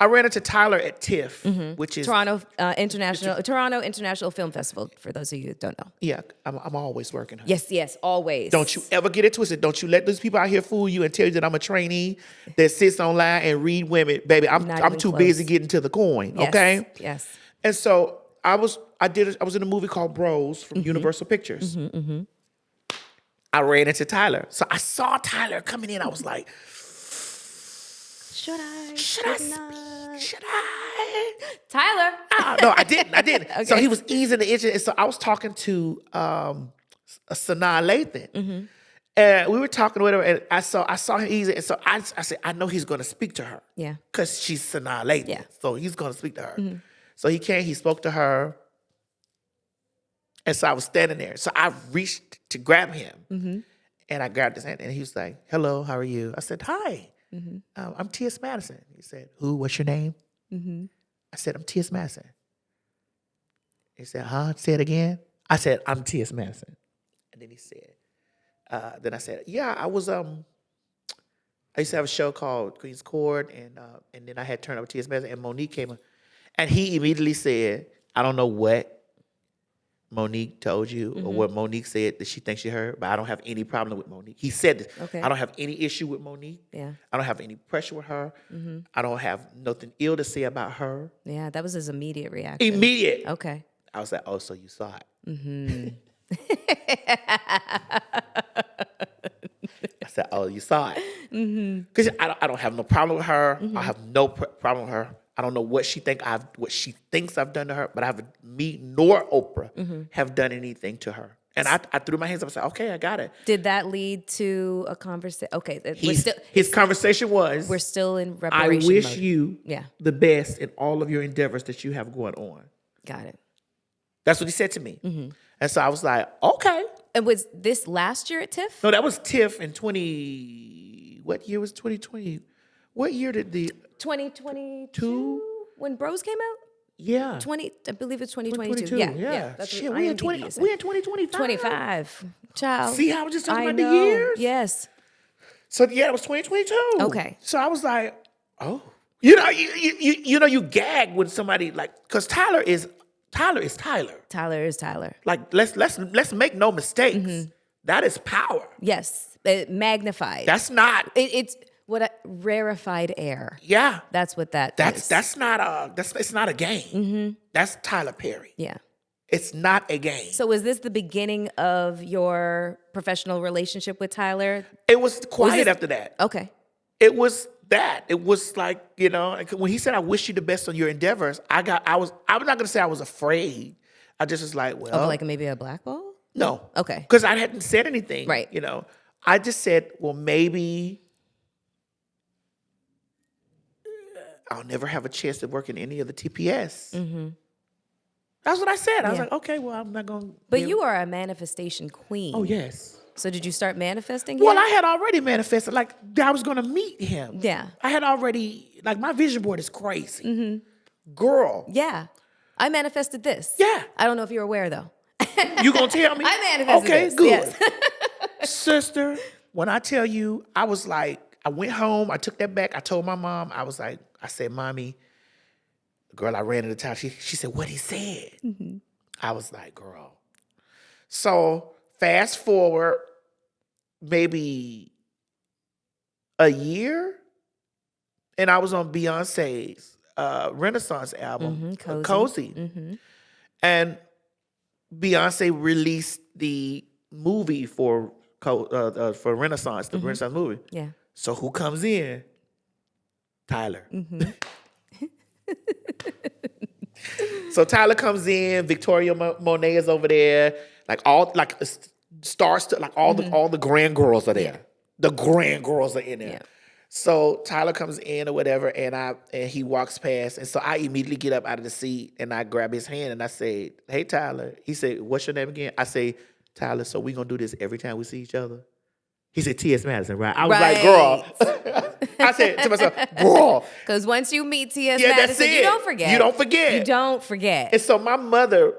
I ran into Tyler at TIFF, which is Toronto International Film Festival, for those of you who don't know. Yeah, I'm always working. Honey. Yes, always. Don't you ever get it twisted. Don't you let those people out here fool you and tell you that I'm a trainee that sits online and read women. Baby, I'm too busy getting to the coin, yes, okay? Yes. And so I was in a movie called Bros from Universal Pictures. I ran into Tyler. So I saw Tyler coming in. I was like, Should I speak? Should I? Tyler. No, I didn't. Okay. So he was easing the itch. And so I was talking to Sanaa Lathan. And we were talking with her, and I saw him easy. And so I said, I know he's going to speak to her. Yeah. Because she's Sanaa Lathan. Yeah. So he's going to speak to her. So he spoke to her. And so I was standing there. So I reached to grab him. And I grabbed his hand, and he was like, hello, how are you? I said, hi. I'm T.S. Madison. He said, who? What's your name? I said, I'm T.S. Madison. He said, huh? Say it again. I said, I'm T.S. Madison. And then he said, then I said, yeah, I used to have a show called Queen's Court, and then I had turned over T.S. Madison, and Monique came in. And he immediately said, I don't know what Monique told you or what Monique said that she thinks she heard, but I don't have any problem with Monique. He said this. Okay. I don't have any issue with Monique. Yeah. I don't have any pressure with her. I don't have nothing ill to say about her. Yeah, that was his immediate reaction. Immediate. Okay. I was like, oh, so you saw it. I said, oh, you saw it. Because I don't have no problem with her. I have no problem with her. I don't know what she thinks I've done to her, but me nor Oprah have done anything to her. And I threw my hands up and said, okay, I got it. Did that lead to a conversation? Okay, His conversation was, we're still in reparation I wish mode. you the best in all of your endeavors that you have going on. Got it. That's what he said to me. And so I was like, okay. And was this last year at TIFF? No, that was TIFF in what year was 2020? What year did 2022? When Bros came out? Yeah. I believe it's 2022. Yeah. That's Shit, we in 2025. 25. Child. See how I'm just talking about the years? Yes. So yeah, it was 2022. Okay. So I was like, oh. You gag when somebody because Tyler is Tyler. Tyler is Tyler. Like let's make no mistakes. That is power. Yes. Magnified. That's not it's rarefied air. Yeah. That's what is. It's not a game. That's Tyler Perry. Yeah. It's not a game. So was this the beginning of your professional relationship with Tyler? It was quiet after that. Okay. It was that. It was like, when he said, I wish you the best on your endeavors, I'm not going to say I was afraid. I just was like, well. Of like maybe a blackball? No. Okay. Because I hadn't said anything. Right. I just said, well, maybe I'll never have a chance to work in any of the TPS. That's what I said. I was like, okay, well, I'm not going to. But you are a manifestation queen. Oh, yes. So did you start manifesting Well, yet? I had already manifested, I was going to meet him. Yeah. I had already, my vision board is crazy. Girl. Yeah. I manifested this. Yeah. I don't know if you're aware, though. You going to tell me? I manifested this. Okay, good. Yes. Sister, when I tell you, I was like, I went home, I took that back, I told my mom, I said, Mommy, the girl I ran into town, she said, what he said? I was like, girl. So fast forward maybe a year, and I was on Beyonce's Renaissance album, Cozy. And Beyonce released the movie for Renaissance, the Renaissance movie. Yeah. So who comes in? Tyler. So Tyler comes in. Victoria Monet is over there. Stars. All the grand girls are there. Yeah. The grand girls are in there. Yeah. So Tyler comes in or whatever, and he walks past, and so I immediately get up out of the seat and I grab his hand and I say, "Hey, Tyler." He said, "What's your name again?" I say, "Tyler, so we gonna do this every time we see each other?" He said, T.S. Madison, right? I was like, girl. I said to myself, girl. Because once you meet T.S. Yeah, Madison, that's it. you don't forget. You don't forget. You don't forget. And so my mother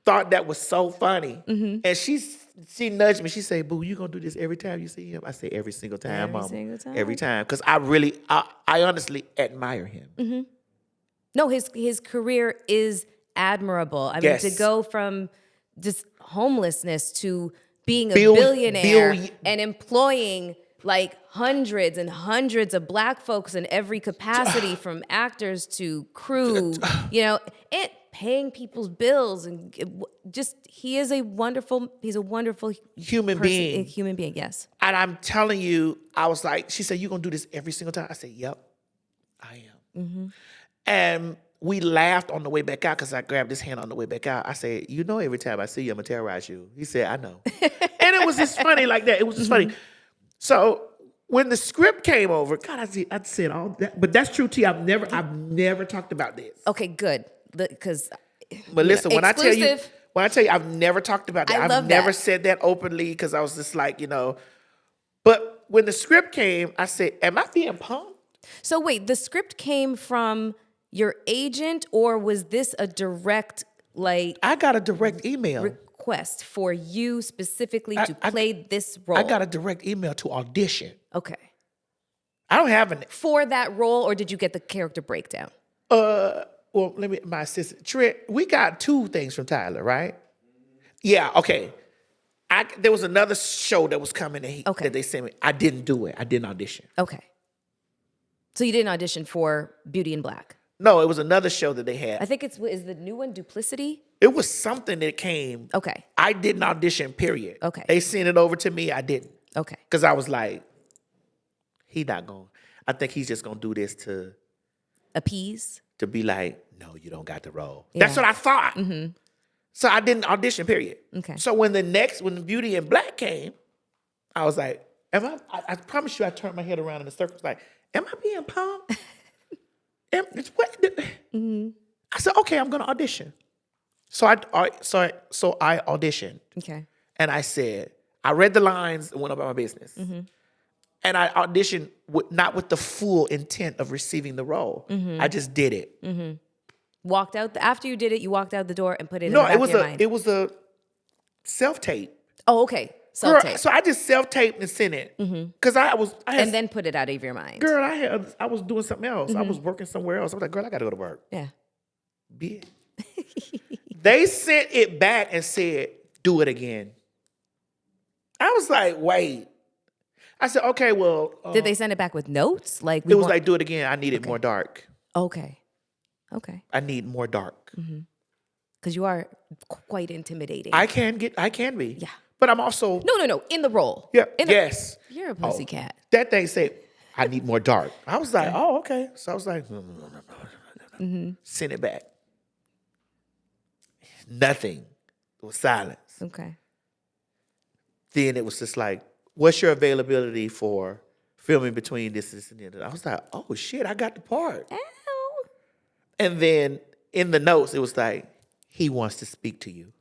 thought that was so funny. And she nudged me. She said, Boo, you gonna do this every time you see him? I say, every single time, Mama. Every single time. Every time. Because I honestly admire him. No, his career is admirable. I mean, to Yes. go from just homelessness to being a Bill- billionaire Bill- and employing like hundreds and hundreds of black folks in every capacity, from actors to crew, you know, and paying people's bills, and he's a wonderful Human person, being. a human being. Yes. And I'm telling you, I was like, she said, you gonna do this every single time? I said, yep, I am. And we laughed on the way back out because I grabbed his hand on the way back out. I said, you know, every time I see you, I'm gonna terrorize you. He said, I know. And it was just funny like that. It was just funny. So when the script came over, God, I said all that. But that's true, T. I've never talked about this. Okay, good. Because But listen, when I tell you, exclusive. I've never talked about that. I love I've never that. said that openly because I was just like, But when the script came, I said, am I being punked? So wait, the script came from your agent, or was this a direct I got a direct email. request for you specifically to play this role? I got a direct email to audition. Okay. I don't have an. For that role, or did you get the character breakdown? Well, my assistant, Trent, we got 2 things from Tyler, right? Yeah, okay. There was another show that was coming that they sent me. I didn't do it. I didn't audition. Okay. So you didn't audition for Beauty in Black? No, it was another show that they had. I think is the new one Duplicity? It was something that came. Okay. I didn't audition, period. Okay. They sent it over to me. I didn't. Okay. Because I was like, I think he's just going to do this to Appease? To be like, no, you don't got the role. Yeah. That's what I thought. So I didn't audition, period. Okay. So when the Beauty in Black came, I was like, I promise you, I turned my head around in the circle. I was like, am I being punked? I said, okay, I'm going to audition. So I auditioned. Okay. And I said, I read the lines and went about my business. And I auditioned not with the full intent of receiving the role. I just did it. Walked out after you did it. You walked out the door and put it in the back of your mind. It was a self-tape. Oh, okay. Self-tape. So I just self-taped and sent it because and then put it out of your mind. Girl, I was doing something else. I was working somewhere else. I was like, girl, I got to go to work. Yeah. Bitch. They sent it back and said, do it again. I was like, wait. I said, okay, well. Did they send it back with notes? Like it was like, do it again. I need it more dark. Okay. I need more dark. Because you are quite intimidating. I can be. Yeah. But I'm also. No. In the role. Yeah. Yes. You're a pussycat. That thing said, I need more dark. I was like, oh, okay. So I was like, send it back. Nothing. It was silence. Okay. Then it was just like, what's your availability for filming between this and that? I was like, oh shit, I got the part. Ow. And then in the notes, it was like, he wants to speak to you.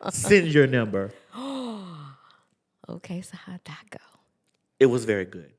Send your number. Okay, so how'd that go? It was very good.